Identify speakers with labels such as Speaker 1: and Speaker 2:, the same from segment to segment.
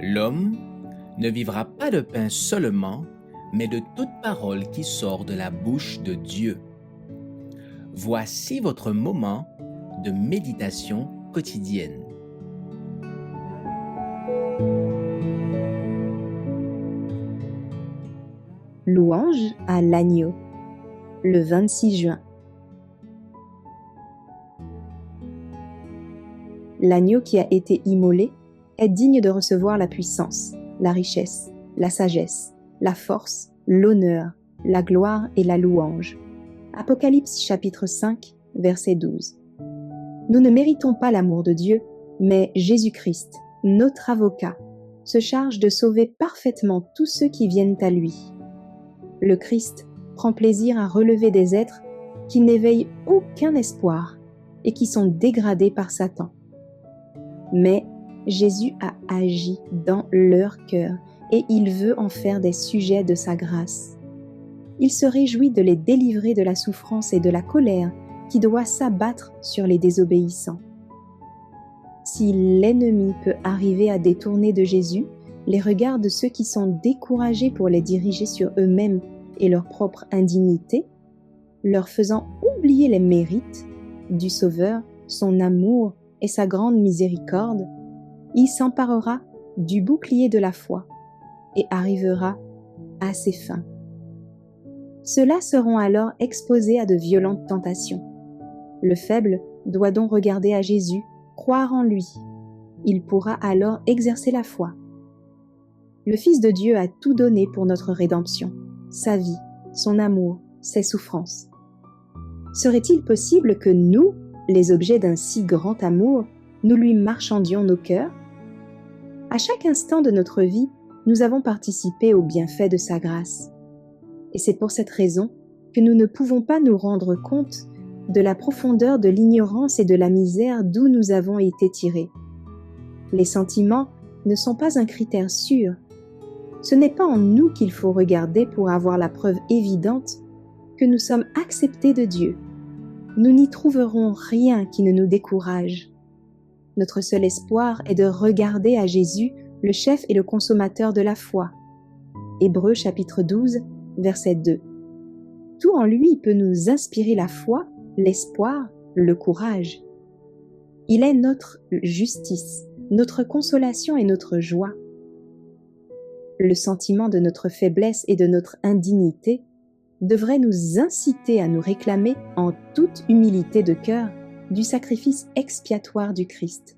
Speaker 1: L'homme ne vivra pas de pain seulement, mais de toute parole qui sort de la bouche de Dieu. Voici votre moment de méditation quotidienne.
Speaker 2: Louange à l'agneau, le 26 juin. L'agneau qui a été immolé est digne de recevoir la puissance, la richesse, la sagesse, la force, l'honneur, la gloire et la louange. Apocalypse chapitre 5, verset 12. Nous ne méritons pas l'amour de Dieu, mais Jésus-Christ, notre avocat, se charge de sauver parfaitement tous ceux qui viennent à lui. Le Christ prend plaisir à relever des êtres qui n'éveillent aucun espoir et qui sont dégradés par Satan. Mais Jésus a agi dans leur cœur et il veut en faire des sujets de sa grâce. Il se réjouit de les délivrer de la souffrance et de la colère qui doit s'abattre sur les désobéissants. Si l'ennemi peut arriver à détourner de Jésus les regards de ceux qui sont découragés pour les diriger sur eux-mêmes et leur propre indignité, leur faisant oublier les mérites du Sauveur, son amour et sa grande miséricorde, il s'emparera du bouclier de la foi et arrivera à ses fins. Ceux-là seront alors exposés à de violentes tentations. Le faible doit donc regarder à Jésus, croire en lui. Il pourra alors exercer la foi. Le Fils de Dieu a tout donné pour notre rédemption, sa vie, son amour, ses souffrances. Serait-il possible que nous, les objets d'un si grand amour, nous lui marchandions nos cœurs? À chaque instant de notre vie, nous avons participé aux bienfaits de sa grâce. Et c'est pour cette raison que nous ne pouvons pas nous rendre compte de la profondeur de l'ignorance et de la misère d'où nous avons été tirés. Les sentiments ne sont pas un critère sûr. Ce n'est pas en nous qu'il faut regarder pour avoir la preuve évidente que nous sommes acceptés de Dieu. Nous n'y trouverons rien qui ne nous décourage. Notre seul espoir est de regarder à Jésus, le chef et le consommateur de la foi. Hébreux chapitre 12, verset 2. Tout en lui peut nous inspirer la foi, l'espoir, le courage. Il est notre justice, notre consolation et notre joie. Le sentiment de notre faiblesse et de notre indignité devrait nous inciter à nous réclamer en toute humilité de cœur du sacrifice expiatoire du Christ.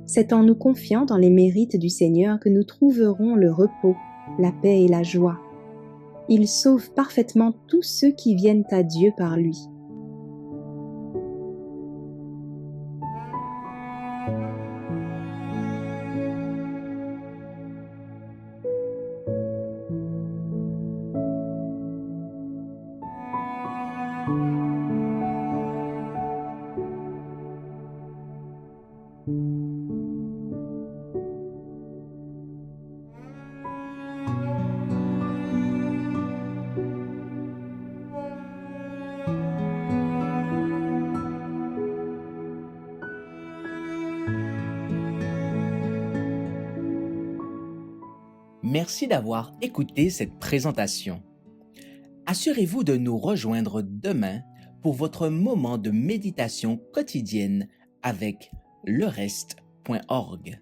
Speaker 2: C'est en nous confiant dans les mérites du Seigneur que nous trouverons le repos, la paix et la joie. Il sauve parfaitement tous ceux qui viennent à Dieu par lui.
Speaker 1: Merci d'avoir écouté cette présentation. Assurez-vous de nous rejoindre demain pour votre moment de méditation quotidienne avec lereste.org.